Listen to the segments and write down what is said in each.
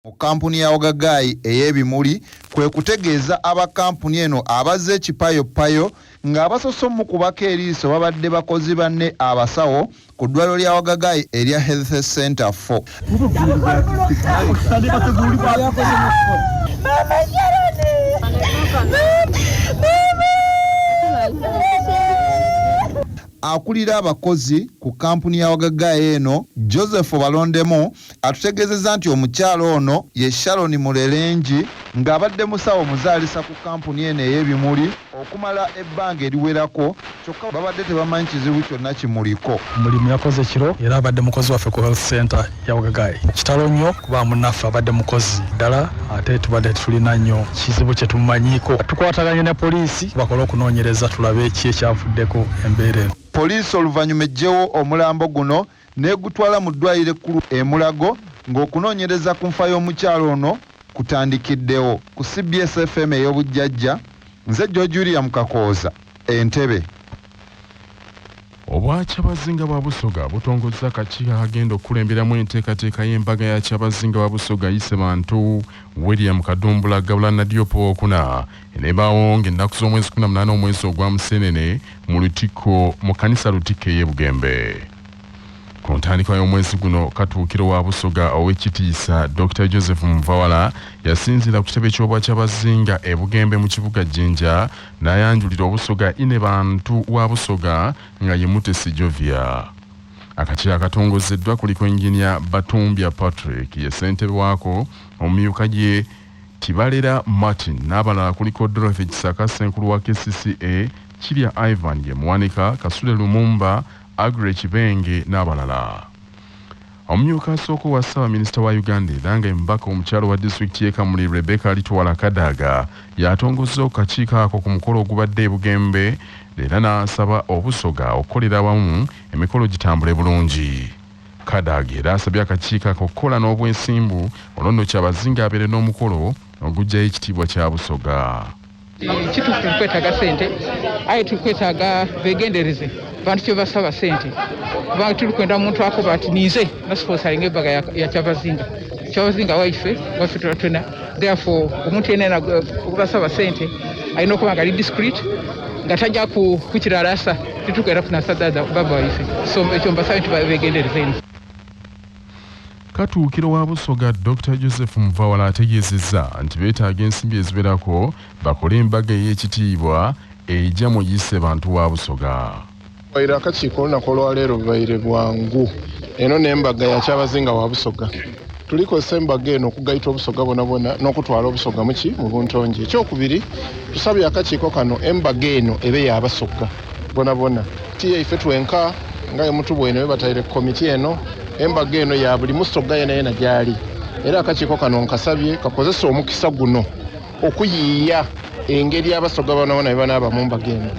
Mu kampuni ya Ogagayi ey'ebimuli kwe kutegeeza aba kampuni eno abazze ekipayopayo ng'abasosomu kubaka eriiso babadde bakozi banne abasawo ku ddwaliro lya Ogagayi erya Health Center 4. Akulira abakozi ku kampuni ya Ogagayi eno Joseph Balondemo atutegeezezza nti omukyalo ono ye Sharon Mulerenji ng'abadde musawo muzaalisa ku kampuni eno ey'ebimuli okumala ebbanga eriwerako kyokka babadde tebamanyi kizibu kyonna kimuliko. Mulimu yakoze kiro era abadde mukozi waffe ku Health Center ya Ogagayi. Kitalo nnyo kuba munnaffe abadde mukozi ddala ate tubadde tulina nnyo kizibu kye tumanyiiko. Tukwataganye ne poliisi bakole okunoonyereza tulabe eki ekyavuddeko embeera eno. Poliisi oluvannyuma ejjewo omulambo guno n'egutwala mu ddwaliro ekkulu e Mulago ng'okunoonyereza ku nfa y'omukyalo ono kutandikiddewo. Ku CBS FM ey'obujjajja nze Julia Mukakooza Entebbe. Obwa Kyabazinga bwa Busoga butongozza akakiiko akagenda okukulemberamu enteekateeka y'embaga ya Kyabazinga bwa Busoga yise bantu William Kadumbula Gabulana Diopo okuna enebaawo ng'ennaku z'omwezi 18 omwezi ogwa Museenene mu Lutikko mu kkanisa Lutikko ey'e Bugembe. Ku ntandikwa y'omwezi guno Katuukiro wa Busoga ow'ekitiisa Dr. Joseph Mvawala yasinzira ku kitebe ky'obwa Kyabazinga e Bugembe mu kibuga Jinja n'ayanjulira Obusoga ine bantu wa Busoga nga ye Mutesi Jovia. Akakiiko akatongozeddwa kuliko Engineer Batumbya Patrick ye ssentebe waako, omumyuka gye Tibalera Martin n'abalala kuliko Dorothy Kisaka Ssenkulu wa KCCA, Kirya Ivan ye Muwanika, Kasule Lumumba, Agre Kibenge n'abalala. Omumyuka asooka wa Ssaabaminisita wa Uganda era nga embaka omukyalo wa disitulikiti y'e Kamuli Rebecca Litwala Kadaga yatongozza akakiiko ako ku mukolo ogubadde e Bugembe era n'asaba Obusoga okukolera awamu emikolo gitambule bulungi. Kadaga era asabye akakiiko ako okukola n'obwesimbu olwo nno Kyabazinga abeere n'omukolo ogujjayo ekitiibwa kya Busoga. Kituufu tukwetaaga ssente aye tukwetaaga beegendereze bantu kye basaba ssente kubanga tuli kwenda omuntu akoba ati ninze nasiposalinga ebbaga ya Kyabazinga waife twena. Therefore omuntu yenna okubasaba ssente alina okuba nga ali discreet nga tajja kukiralasa titukwenda kufuna saddaza baba waife, so ekyo mbasaba nti beegendereze eno. Katuukiro wa Busoga Dr. Joseph Mvawala ategeezezza nti beetaaga ensimbi eziwerako bakole embaga ey'ekitiibwa ejja mu yise bantu wa Busoga. Waira akakiiko olunaku olwaleero bubaire bwangu eno n'embaga ya Kyabazinga wa Busoga. Tulikozesa embaga eno okugayita Obusoga bonna n'okutwala Obusoga mu buntongi. Ekyokubiri tusabye akakiiko kano embaga eno ebe ya Basoga bonna. Yaife twenka nga ye mutu bwene bataire komiti eno embaga eno ya buli Musoga yena gyali. Era akakiiko kano nkasabye kakozesa omukisa guno okuyiiya engeri Abasoga bonna banaaba mu mbaga eno.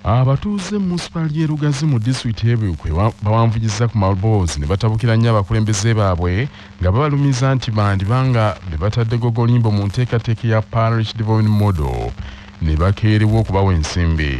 Abatuuze municipality y'e Lugazi mu disitulikiti y'Ebukwe bawanvugiza ku maloboozi ne batabukira nnyo abakulembeze baabwe nga babalumiza nti bandibanga be batadde gogolimbo mu nteekateeka ya Parish Development Model ne bakeerewo okubawa ensimbi.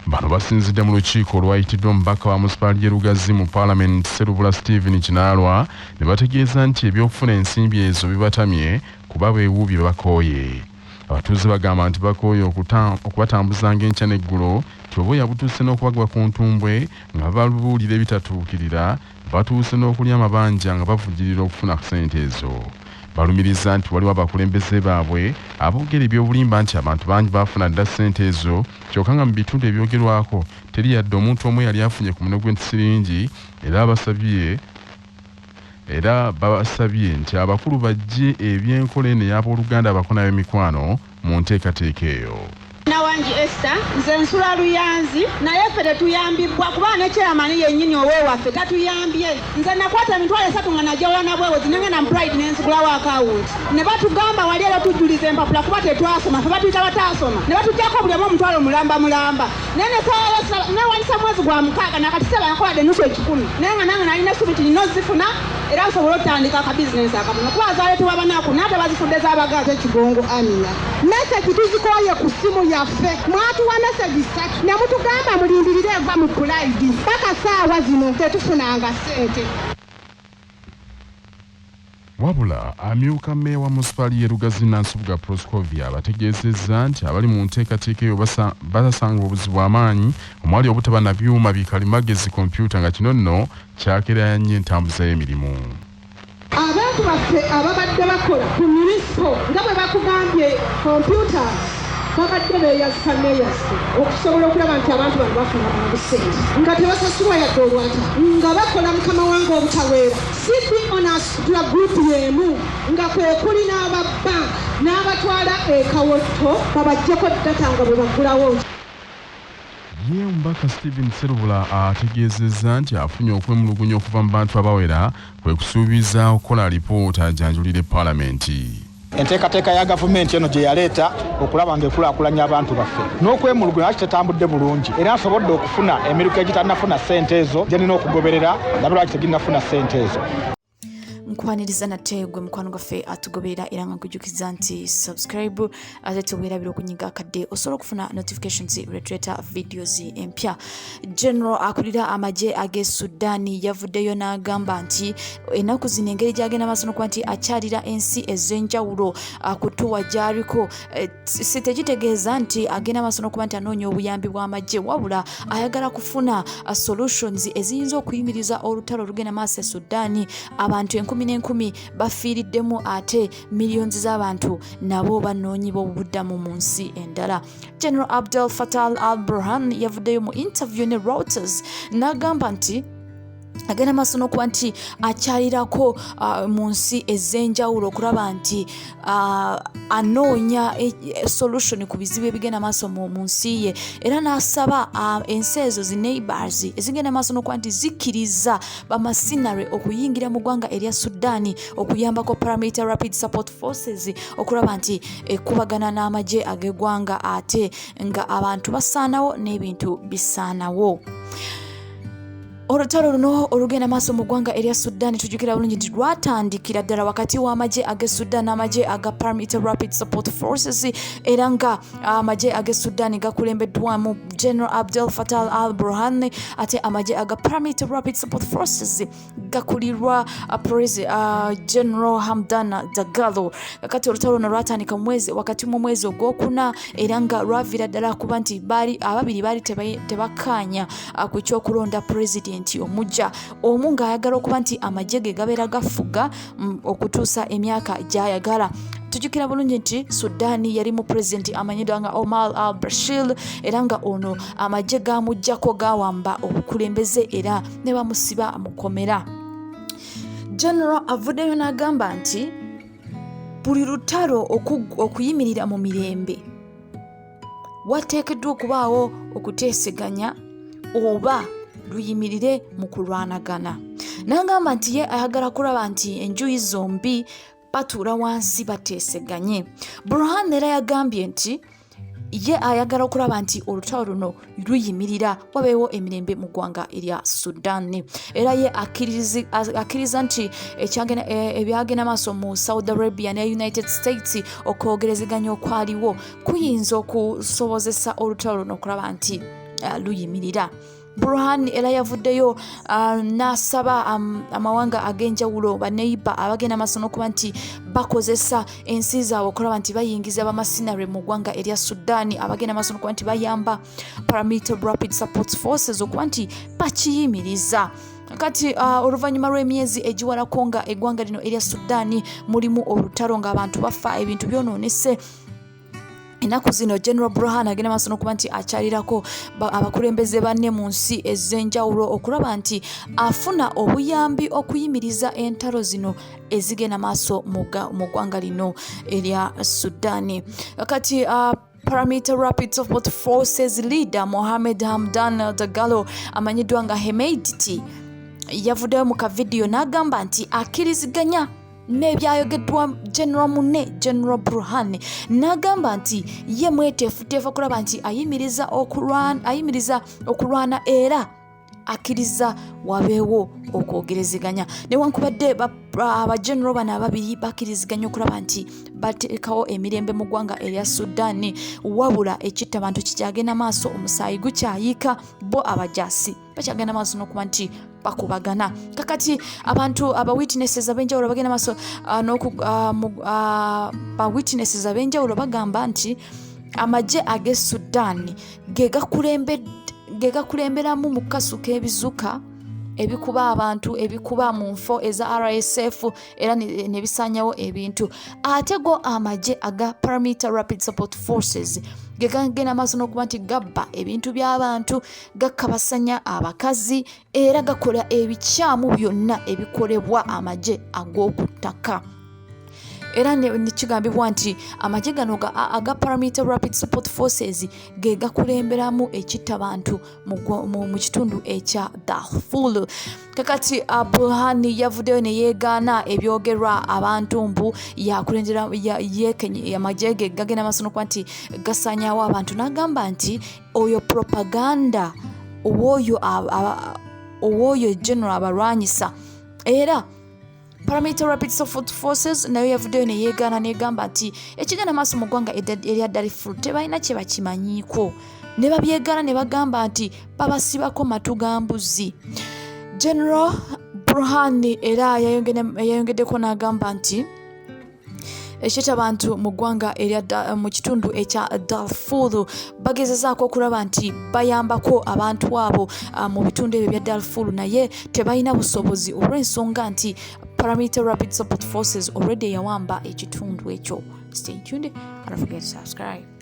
Bano basinzidde mu lukiiko olwayitiddwa omubaka wa municipality y'e Lugazi mu Parliament Sserubula Stephen Kinaalwa ne bategeeza nti ebyokufuna ensimbi ezo bibatamye kuba beewuubye bakooye. Abatuuze bagamba nti bakooye okubatambuzanga enkya n'eggulo kyoba yabutuuse n'okubagwa ku ntumbwe nga babuulira ebitatuukirira, batuuse n'okulya amabanja nga bavujirira okufuna ssente ezo. Balumiriza nti waliwo abakulembeze baabwe aboogera ebyobulimba nti abantu bangi baafuna dda ssente ezo kyokka nga mu bitundu ebyogerwako teri yadde omuntu omu yali afunye ku muno gw'ensiringi era babasabye nti abakulu bajje ebyenkola eno ey'abooluganda abakonayo emikwano mu nteekateeka eyo. Nawangi Esther nze nsula Luyanzi naye ffe tetuyambibwa kuba ne chairman yennyini ow'ewaffe tatuyambye. Nze nakwata emitwalo 3 nga najjawola nabwewozi nengenda mu Pride nensigulawo akawunti ne batugamba wali era tujjuliza empapula kuba tetwasoma ffe batuyita bataasoma ne batuggyako buli omu omutwalo mulamba naye newanyisa mwezi gwa 6 nakati seba nakoladde nusu 10 naye nga nange nalina essuubi ti nina ozifuna era nsobola okutandika akabizinesi akatono kuba zaaleetebwa banaku naye tebazifudde z'abagazi ekigongo Amina. Meseki tuzikooye ku ssimu yaffe mwatuwa mesegi 3 ne mutugamba mulindirire eva mu Pride paka saawa zino tetufunanga ssente. Wabula amyuka mmeeya wa munisipali y'e Lugazi Nansubuga Proscovia bategeezezza nti abali mu nteekateeka eyo basanga obuzibu amaanyi omwali obutaba na byuma bikalimagezi kompyuta nga kino nno kyakeranya entambuza y'emirimu. Abantu baffe ababadde bakola ku municipal nga bwe bakugambye kompyuta babadde beeyazika okusobola okulaba nti abantu bano bafuna obusente nga tebasasulwa yadde olwata nga bakola mukama wange obutaweera sidi onasitula gurupu y'emu nga kwe kuli n'ababbanka n'abatwala ekawotto babajjeko data nga bwe bagulawo. Ye omubaka Stephen Serubula ategeezezza nti afunye okwemulugunya okuva mu bantu abawera kwe kusuubiza okukola alipoota ajanjulire paalamenti. Enteekateeka ya gavumenti eno gye yaleeta okulaba ng'ekulaakulanya abantu baffe n'okwemulugunya lwaki tetambudde bulungi era nsobodde okufuna emiruka egitanafuna ssente ezo gye nina okugoberera ndabe lwaki teginnafuna ssente ezo. Nkwaniriza nate gwe mukwano gwaffe atugoberera era nga nkujjukiza nti subscribe ate tuweerabira okunyiga akadde osobola okufuna notifications retreata videos empya. General akulira amagye ag'e Sudan yavuddeyo n'agamba nti ennaku zino engeri gy'agenda maaso n'okuba nti akyalira ensi ez'enjawulo kutuwa gy'aliko si tegitegeeza nti agenda maaso n'okuba nti anoonya obuyambi bw'amagye wabula ayagala kufuna solutions eziyinza okuyimiriza olutalo olugenda maaso e Sudan. Abantu 10,000 bafiiriddemu ate millions z'abantu nabo banoonyi b'obuddamu mu nsi endala. General Abdel Fattah al-Burhan yavuddeyo mu interview ne Reuters n'agamba nti agenda maaso n'okuba nti akyalirako mu nsi ez'enjawulo okulaba nti anoonya solution ku bizibu ebigenda maaso mu nsi ye era n'asaba ensi ezo zi neighbors ezigenda maaso n'okuba nti zikkiriza bamasinare okuyingira mu ggwanga erya Sudan okuyambako paramilitary rapid support forces okulaba nti ekubagana n'amagye ag'eggwanga ate nga abantu basaanawo n'ebintu bisaanawo. Olutalo luno olugenda maaso mu ggwanga erya Sudan tujjukira bulungi nti lwatandikira ddala wakati w'amagye ag'e Sudan n'amagye aga Paramilitary Rapid Support Forces era nga amagye ag'e Sudan gakulembeddwamu General Abdel Fattah al-Burhan ate amagye aga Paramilitary Rapid Support Forces gakulirwa General Hamdan Dagalo. Kakati olutalo luno lwatandika wakati mu mwezi ogwokuna era nga lwavira ddala kuba nti ababiri baali tebakkaanya ku ky'okulonda president omujja omu ng'ayagala okuba nti amagye ge gabeera gafuga okutuusa emyaka gy'ayagala. Tujjukira bulungi nti Sudan yali mu president amanyiddwa nga Omar al-Bashir era nga ono amagye gaamuggyako gawamba obukulembeze era ne bamusiba mukomera. General avuddeyo n'agamba nti buli lutalo okuyimirira mu mirembe wateekeddwa okubaawo okuteeseganya oba luyimirire mu kulwanagana. N'agamba nti ye ayagala kulaba nti enjuyi zombi batuula wansi bateeseganye. Burhan era yagambye nti ye ayagala okulaba nti olutalo luno luyimirira wabeewo emirembe mu ggwanga erya Sudan era ye akkiriza nti ebyagenda maaso mu Saudi Arabia ne United States okwogerezeganya okwaliwo kuyinza okusobozesa olutalo luno okulaba nti luyimirira. Burhan era yavuddeyo n'asaba amawanga ag'enjawulo baneiba abagenda maaso n'okuba nti bakozesa ensi zaabwe okulaba nti bayingiza bamasinare mu ggwanga erya Sudan abagenda maaso n'okuba nti bayamba Paramilitary Rapid Support Forces okuba nti bakiyimiriza. Kati oluvannyuma lw'emyezi egiwalako nga eggwanga lino erya Sudan mulimu olutalo ng'abantu bafa ebintu byonoonese. Ennaku zino General Burhan agenda maaso n'okuba nti akyalirako abakulembeze banne mu nsi ez'enjawulo okulaba nti afuna obuyambi okuyimiriza entalo zino ezigenda maaso mu ggwanga lino erya Sudan. Kati Paramilitary Rapid Support Forces leader Mohammed Hamdan Dagalo amanyiddwa nga Hemedti yavuddeyo mu kavidiyo n'agamba nti akkiriziganya n'ebyayogeddwa General munne General Burhan n'agamba nti ye mweteefuteefu okulaba nti ayimiriza okulwana era akkiriza wabeewo okwogerezeganya newankubadde abageneral bano ababiri bakkiriziganya okulaba nti bateekawo emirembe mu ggwanga erya Sudan wabula ekitta abantu kikyagenda maaso omusaayi gukyayika bo abajasi bakyagenda maaso n'okuba nti bakubagana kakati abantu witnesses ab'enjawulo bagenda maaso witnesses ab'enjawulo bagamba nti amagye ag'e Sudan ge gakulemberamu mu kasuka ebizuka ebikuba abantu ebikuba mu nfo eza RSF era ne bisanyawo ebintu ate go amagye aga Paramilitary Rapid Support Forces ge gagenda maaso n'okuba nti gabba ebintu by'abantu gakabasanya abakazi era gakola ebikyamu byonna ebikolebwa amagye ag'okuttaka era nekigambibwa nti amagye gano aga Paramilitary Rapid Support Forces ge gakulemberamu ekitta abantu mu kitundu ekya Darfur. Kakati Burhan yavuddeyo ne yeegaana ebyogerwa abantu mbu yakulendera amagye ge gagenda maaso n'okuba nti gasanyawo abantu n'agamba nti oyo propaganda ow'oyo general abalwanyisa era Paramilitary Rapid Support Forces nayo yavuddeyo ne yeegaana n'egamba nti ekigenda maaso mu ggwanga erya Darfur tebalina kye bakimanyiiko ne babyegaana ne bagamba nti babasibako matu ga mbuzi. General Burhan era yayongeddeko n'agamba nti ekitta abantu mu ggwanga mu kitundu ekya Darfur bagezezaako okulaba nti bayambako abantu abo mu bitundu ebyo bya Darfur naye tebalina busobozi olw'ensonga nti Paramilitary Rapid Support Forces already yawamba ekitundu ekyo. Stay tuned. Don't forget to subscribe.